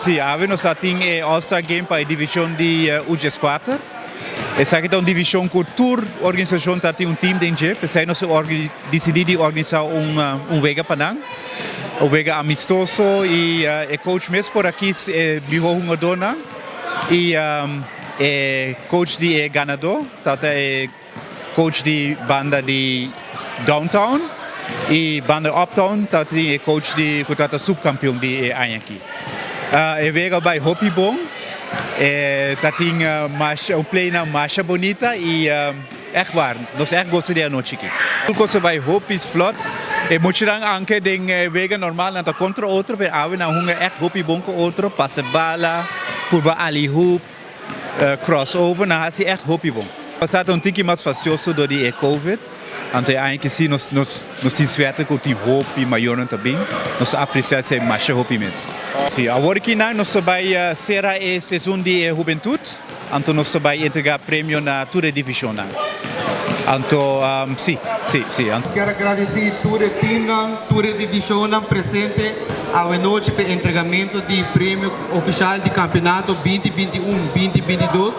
Sim, nós temos All-Star Game para a divisão de U14. Essa aqui é uma divisão que toda organização tem um time dentro. Porque nós decidimos organizar vega para nós. Vega amistoso e o coach mesmo por aqui é Biho Dona. E coach de ganador, é coach de banda de Downtown. E banda Uptown, é coach de subcampeão de aqui. Vega vai hockey bom. Tem um play na marcha bonita e echt waar, nós gostamos da noite aqui. Tudo coisa vai hockey flot. Muito anche den vega normal na contra outro, mas ave na hunga echt hockey bom com outro, passe bala, curva ali hoop, crossover, na hasi echt hockey bom. Passado um tique mais fastioso do de COVID. Então, ainda sim, nós temos certo que o hockey maior também, nós apreciamos mais hockey mesmo. Sim, agora que nós vamos ser a sessão de juventude, então nós vamos entregar prêmio na toda a divisão. Então, sim. Quero agradecer toda a time, toda a divisão presente à noite para o entregamento de prêmio oficial de campeonato 2021-2022.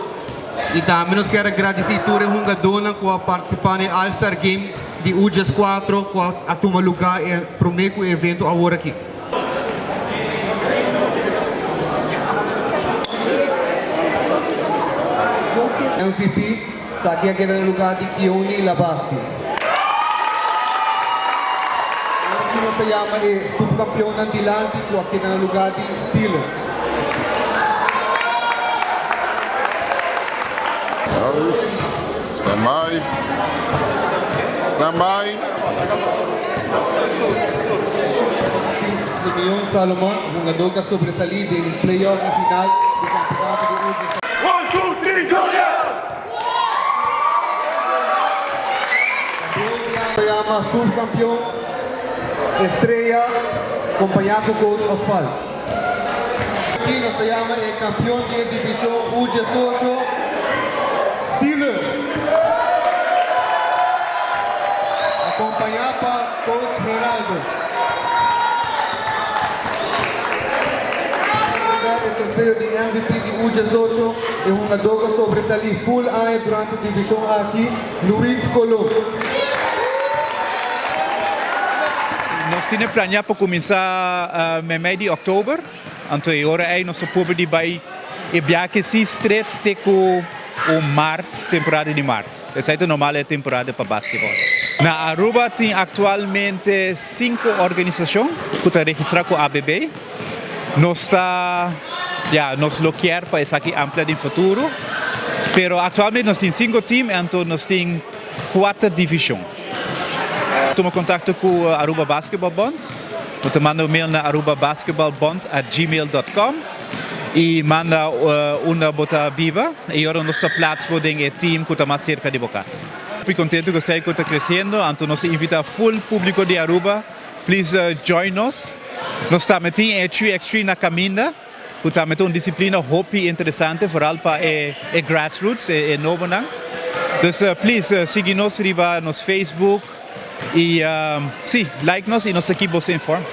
E também nós quero agradecer toda a jogadora que participou no All-Star Game de U14, que tomou lugar para o primeiro evento agora aqui. MVP, aqui é no lugar de Kioni Labasti. Aqui nós chamamos subcampeão antilante, que aqui no lugar de Steelers. Stand by. Stand by. Simeon Salomon, jogador que sobresaliu no playoff final do campeonato de U14. 1, 2, 3, Julius! Campeão subcampeão, estrela, acompanhado com o Osvaldo. Aqui nós chamamos campeão de divisão U18. Steelers. Acompanhar para coach Geraldo. O troféu de MVP de U18 é um jogador que sobressalou full ano durante a divisão aqui, Luiz Colom. Nós temos planeado para começar no mês de outubro. Então, agora nós podemos vai viajar se estreito com o março, temporada de março. Essa é a normal temporada para basquetebol. Na Aruba tem atualmente 5 organizações que estão registradas com a ABB. Nós queremos para essa aqui ampla no futuro. Mas atualmente nós temos 5 times, então nós temos 4 divisões. Toma contato com a Aruba Basketball Bond. Você manda um e-mail na arubabasketballbond@gmail.com. E manda uma bota viva e agora nossa plaats podem é time que está mais cerca de vocês. Muito contente que você está crescendo, então nós invitamos full público de Aruba, please join us. Nós estamos aqui em 3x3 na caminha, que estamos uma disciplina hockey interessante, vooral para o grassroots, é novo. Então, please siga-nos no Facebook e like-nos e nossa equipe você informa.